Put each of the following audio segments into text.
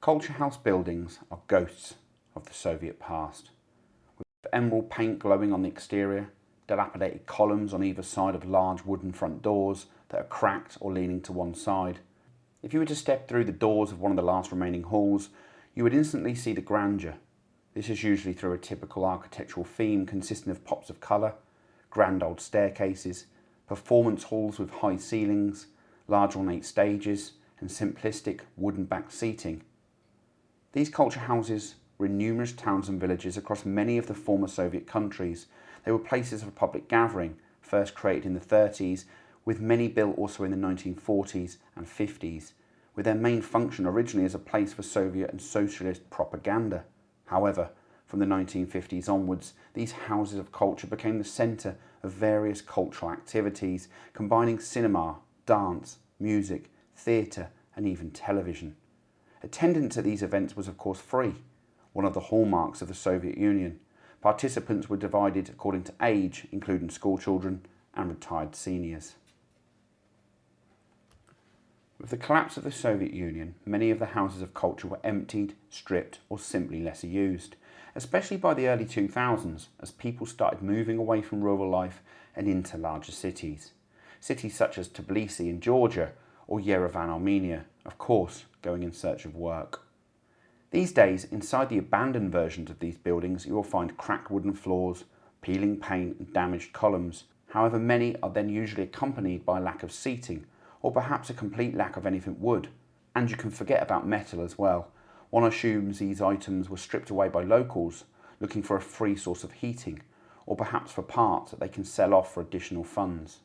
Culture house buildings are ghosts of the Soviet past, with emerald paint glowing on the exterior, dilapidated columns on either side of large wooden front doors that are cracked or leaning to one side. If you were to step through the doors of one of the last remaining halls, you would instantly see the grandeur. This is usually through a typical architectural theme consisting of pops of colour, grand old staircases, performance halls with high ceilings, large ornate stages, and simplistic wooden-backed seating. These culture houses were in numerous towns and villages across many of the former Soviet countries. They were places of public gathering, first created in the 30s, with many built also in the 1940s and 50s, with their main function originally as a place for Soviet and socialist propaganda. However, from the 1950s onwards, these houses of culture became the centre of various cultural activities, combining cinema, dance, music, theatre and even television. Attendance at these events was of course free, one of the hallmarks of the Soviet Union. Participants were divided according to age, including school children and retired seniors. With the collapse of the Soviet Union, many of the houses of culture were emptied, stripped or simply lesser used, especially by the early 2000s as people started moving away from rural life and into larger cities. Cities such as Tbilisi in Georgia or Yerevan, Armenia, of course, going in search of work. These days, inside the abandoned versions of these buildings, you will find cracked wooden floors, peeling paint and damaged columns. However, many are then usually accompanied by a lack of seating, or perhaps a complete lack of anything wood. And you can forget about metal as well. One assumes these items were stripped away by locals, looking for a free source of heating, or perhaps for parts that they can sell off for additional funds.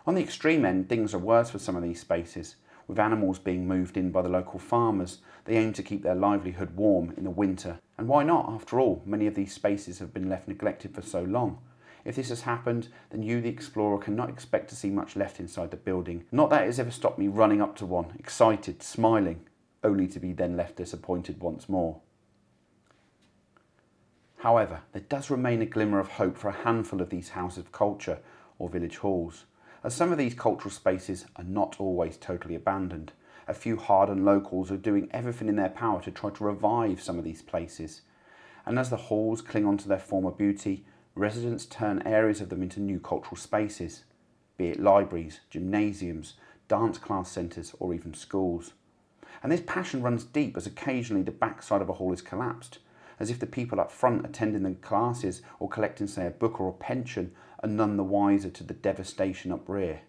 On the extreme end, things are worse for some of these spaces. With animals being moved in by the local farmers, they aim to keep their livelihood warm in the winter. And why not? After all, many of these spaces have been left neglected for so long. If this has happened, then you, the explorer, cannot expect to see much left inside the building. Not that it has ever stopped me running up to one, excited, smiling, only to be then left disappointed once more. However, there does remain a glimmer of hope for a handful of these houses of culture or village halls, as some of these cultural spaces are not always totally abandoned. A few hardened locals are doing everything in their power to try to revive some of these places. And as the halls cling on to their former beauty, residents turn areas of them into new cultural spaces, be it libraries, gymnasiums, dance class centres or even schools. And this passion runs deep as occasionally the backside of a hall is collapsed, as if the people up front attending the classes or collecting, say, a book or a pension are none the wiser to the devastation up rear.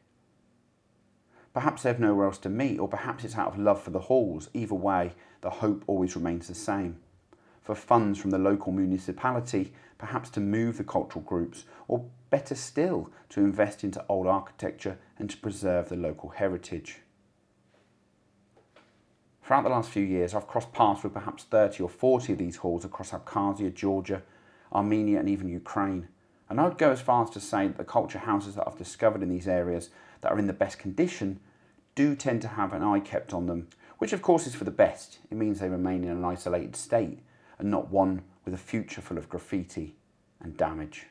Perhaps they have nowhere else to meet, or perhaps it's out of love for the halls. Either way, the hope always remains the same. For funds from the local municipality, perhaps to move the cultural groups, or better still, to invest into old architecture and to preserve the local heritage. Throughout the last few years, I've crossed paths with perhaps 30 or 40 of these halls across Abkhazia, Georgia, Armenia and even Ukraine. And I would go as far as to say that the culture houses that I've discovered in these areas that are in the best condition do tend to have an eye kept on them, which of course is for the best. It means they remain in an isolated state and not one with a future full of graffiti and damage.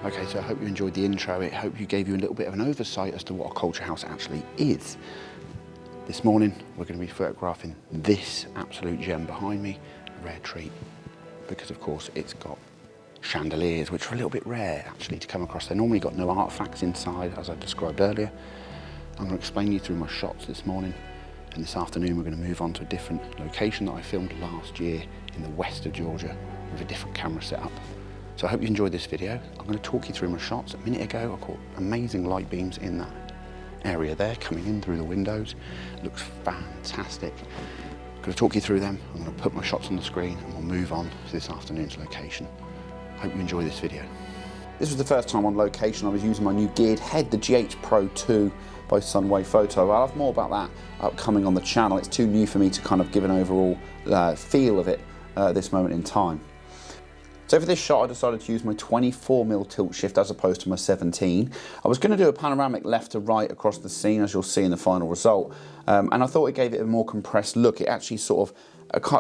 Okay, so I hope you enjoyed the intro. I hope you gave you a little bit of an oversight as to what a culture house actually is. This morning, we're going to be photographing this absolute gem behind me, a rare treat, because of course it's got chandeliers, which are a little bit rare actually to come across. They normally got no artifacts inside, as I described earlier. I'm going to explain you through my shots this morning, and this afternoon we're going to move on to a different location that I filmed last year in the west of Georgia with a different camera setup. So I hope you enjoyed this video. I'm going to talk you through my shots. A minute ago I caught amazing light beams in that area there coming in through the windows. Looks fantastic. I'm going to talk you through them. I'm going to put my shots on the screen and we'll move on to this afternoon's location. Hope you enjoy this video. This was the first time on location I was using my new geared head, the GH Pro 2 by Sunway Photo. I'll have more about that upcoming on the channel. It's too new for me to kind of give an overall feel of it at this moment in time. So for this shot I decided to use my 24mm tilt shift as opposed to my 17. I was going to do a panoramic left to right across the scene, as you'll see in the final result, and I thought it gave it a more compressed look. It actually sort of,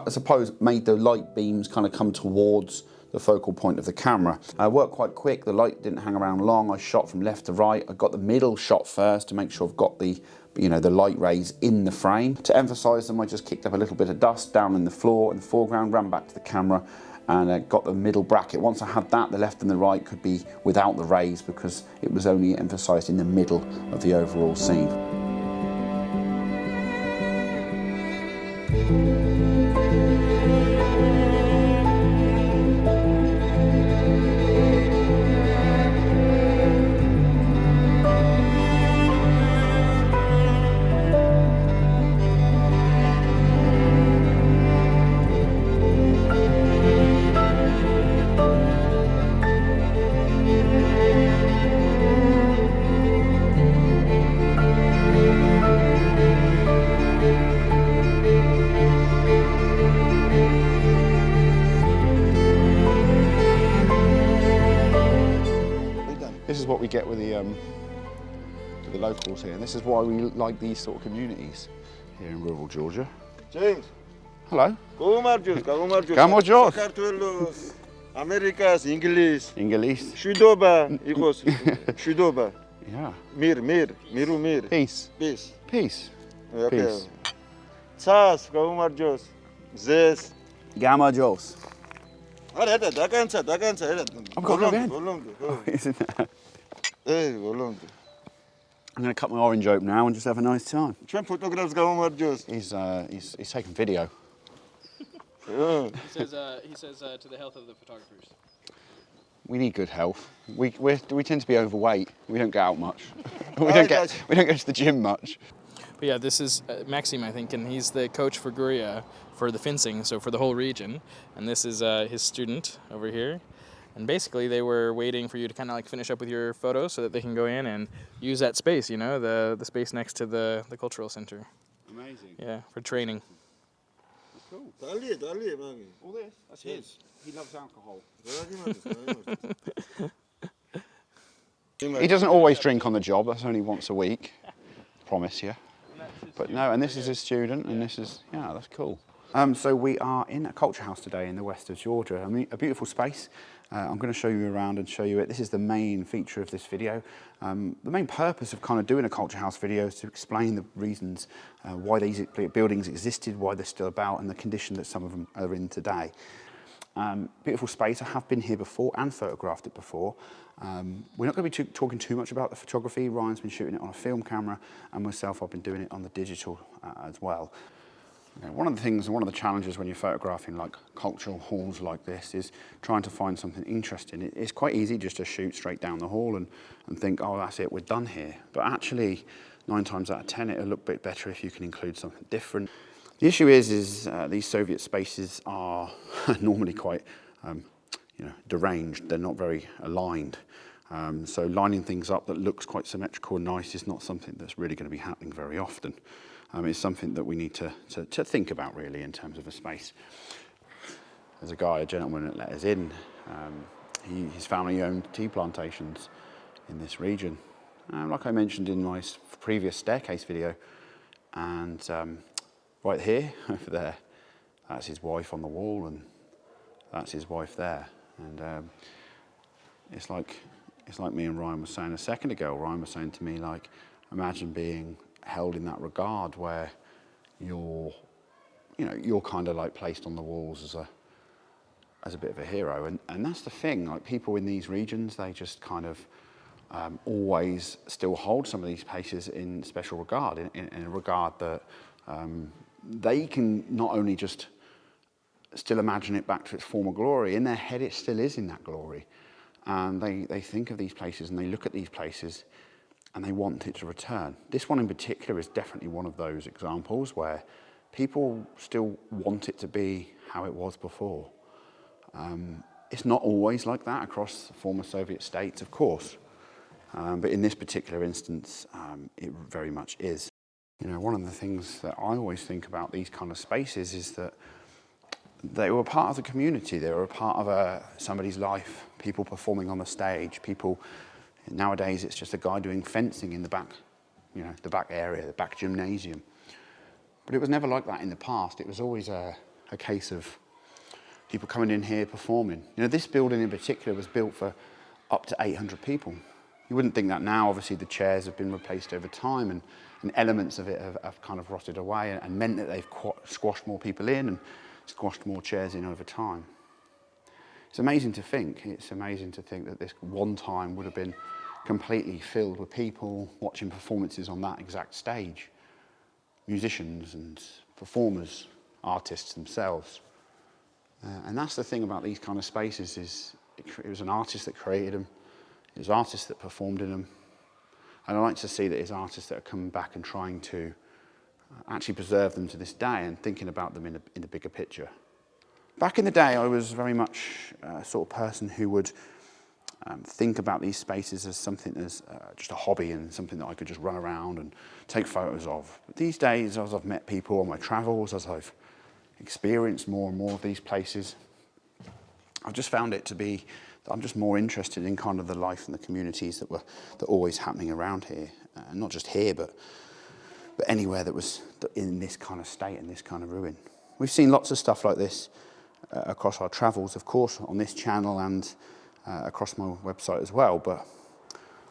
I suppose, made the light beams kind of come towards the focal point of the camera. I worked quite quick, the light didn't hang around long. I shot from left to right. I got the middle shot first to make sure I've got the the light rays in the frame. To emphasize them, I just kicked up a little bit of dust down in the floor in the foreground, ran back to the camera and got the middle bracket. Once I had that, the left and the right could be without the rays because it was only emphasized in the middle of the overall scene. This is what we get with the locals here, and this is why we like these sort of communities here in rural Georgia. James. Hello. Gamojos. საქართველოს, Amerikas, English. English. Shudova, ikos. Shudova. Yeah. Mir. Peace. Peace. Peace. Okay. Peace. Tsas, Gamojos. Zes. Gamojos. Არა, დაკანცა, Isn't that? გოლონდო. I'm going to cut my orange open now and just have a nice time. ჩვენ ფოტოგრაფს გამომარჯოს. He's taking video. He says to the health of the photographers. We need good health. We tend to be overweight. We don't get out much. we don't go to the gym much. But yeah, this is Maxim, I think, and he's the coach for Guria for the fencing, so for the whole region. And this is his student over here. And basically, they were waiting for you to kind of like finish up with your photos so that they can go in and use that space, the space next to the cultural center. Amazing. Yeah, for training. Cool. Dali, mami. All this, that's his. He loves alcohol. He doesn't always drink on the job. That's only once a week. Promise you. But no, and this is his student, and this is, yeah, that's cool. So we are in a culture house today in the west of Georgia. I mean, a beautiful space. I'm going to show you around and show you it. This is the main feature of this video. The main purpose of kind of doing a culture house video is to explain the reasons why these buildings existed, why they're still about, and the condition that some of them are in today. Beautiful space. I have been here before and photographed it before. We're not going to be talking too much about the photography. Ryan's been shooting it on a film camera, and myself, I've been doing it on the digital as well. One of the challenges when you're photographing like cultural halls like this is trying to find something interesting. It's quite easy just to shoot straight down the hall and think, oh, that's it, we're done here. But actually, 9 times out of 10, it'll look a bit better if you can include something different. The issue is these Soviet spaces are normally quite, deranged. They're not very aligned. So lining things up that looks quite symmetrical and nice is not something that's really going to be happening very often. It's something that we need to think about really in terms of a space. There's a gentleman that let us in. His family owned tea plantations in this region. Like I mentioned in my previous staircase video, and right here, over there, that's his wife on the wall, and that's his wife there. And it's like me and Ryan were saying a second ago. Ryan was saying to me, like, imagine being held in that regard where you're kind of like placed on the walls as a bit of a hero. And that's the thing, like people in these regions, they just kind of always still hold some of these places in special regard, in a regard that they can not only just still imagine it back to its former glory, in their head it still is in that glory. And they think of these places and they look at these places and they want it to return. This one in particular is definitely one of those examples where people still want it to be how it was before. It's not always like that across the former Soviet states, of course, but in this particular instance, it very much is. You know, one of the things that I always think about these kind of spaces is that they were part of the community. They were a part of somebody's life, people performing on the stage, people, nowadays it's just a guy doing fencing in the back, you know, the back area, the back gymnasium. But it was never like that in the past. It was always a case of people coming in here performing. You know, this building in particular was built for up to 800 people. You wouldn't think that now. Obviously the chairs have been replaced over time and elements of it have kind of rotted away and meant that they've squashed more people in and squashed more chairs in over time. It's amazing to think. It's amazing to think that this one time would have been completely filled with people watching performances on that exact stage. Musicians and performers, artists themselves. And that's the thing about these kind of spaces is it was an artist that created them, it was artists that performed in them, and I like to see that it's artists that are coming back and trying to actually preserve them to this day and thinking about them in the bigger picture. Back in the day, I was very much a sort of person who would think about these spaces as something as just a hobby and something that I could just run around and take photos of. But these days, as I've met people on my travels, as I've experienced more and more of these places, I've just found it to be that I'm just more interested in kind of the life and the communities that are always happening around here, not just here, but anywhere that was in this kind of state and this kind of ruin. We've seen lots of stuff like this across our travels, of course, on this channel and across my website as well. But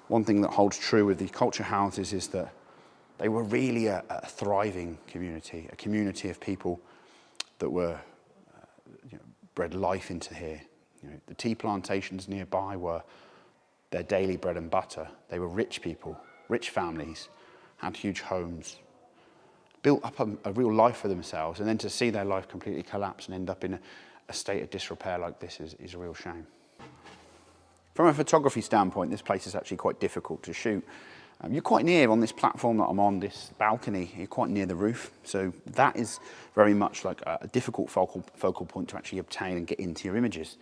one thing that holds true with these culture houses is that they were really a thriving community, a community of people that were bred life into here. You know, the tea plantations nearby were their daily bread and butter. They were rich people, rich families, had huge homes, built up a real life for themselves, and then to see their life completely collapse and end up in a state of disrepair like this is a real shame. From a photography standpoint, this place is actually quite difficult to shoot. You're quite near on this platform that I'm on, this balcony, you're quite near the roof, so that is very much like a difficult focal point to actually obtain and get into your images.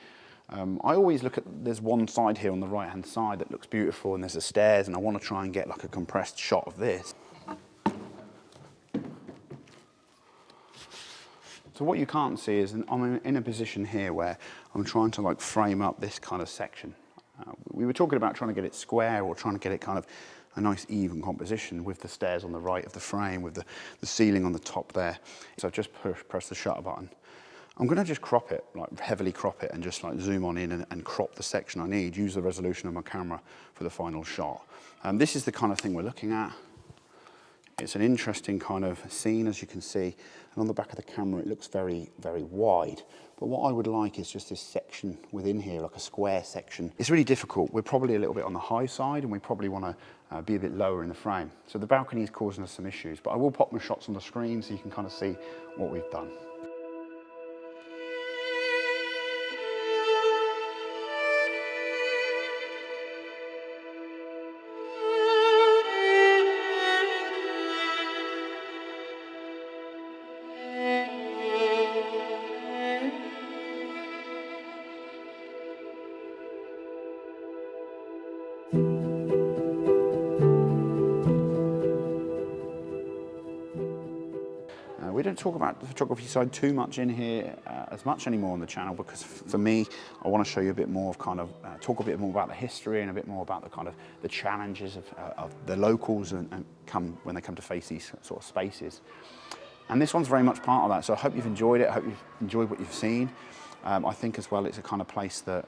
I always look at, there's one side here on the right hand side that looks beautiful and there's the stairs, and I want to try and get like a compressed shot of this. So what you can't see is I'm in a position here where I'm trying to like frame up this kind of section. We were talking about trying to get it square or trying to get it kind of a nice even composition with the stairs on the right of the frame, with the ceiling on the top there. So I've just pressed the shutter button. I'm going to just crop it, like heavily crop it, and just like zoom on in and crop the section I need, use the resolution of my camera for the final shot. This is the kind of thing we're looking at. It's an interesting kind of scene, as you can see, and on the back of the camera it looks very, very wide. But what I would like is just this section within here, like a square section. It's really difficult. We're probably a little bit on the high side, and we probably want to be a bit lower in the frame. So the balcony is causing us some issues, but I will pop my shots on the screen so you can kind of see what we've done. We don't talk about the photography side too much in here as much anymore on the channel, because for me, I want to show you a bit more of kind of, talk a bit more about the history and a bit more about the kind of the challenges of the locals and when they come to face these sort of spaces. And this one's very much part of that, so I hope you've enjoyed it, I hope you've enjoyed what you've seen. I think as well it's a kind of place that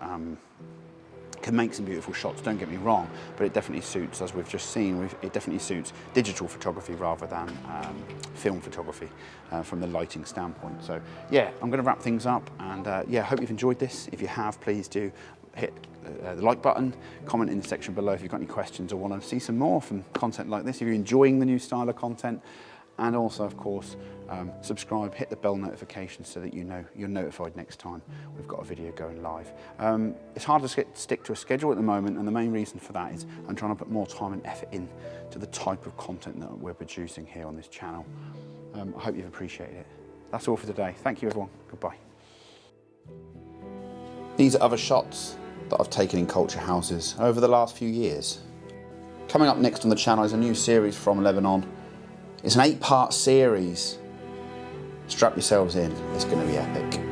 Can make some beautiful shots, don't get me wrong, but it definitely suits, as we've just seen, it definitely suits digital photography rather than film photography from the lighting standpoint. So yeah, I'm going to wrap things up, and yeah, hope you've enjoyed this. If you have, please do hit the like button, comment in the section below if you've got any questions or want to see some more from content like this, if you're enjoying the new style of content. And also, of course, subscribe, hit the bell notification so that you know you're notified next time we've got a video going live. It's hard to stick to a schedule at the moment, and the main reason for that is I'm trying to put more time and effort in to the type of content that we're producing here on this channel. I hope you've appreciated it. That's all for today. Thank you, everyone. Goodbye. These are other shots that I've taken in culture houses over the last few years. Coming up next on the channel is a new series from Lebanon. It's an 8-part series. Strap yourselves in, it's going to be epic.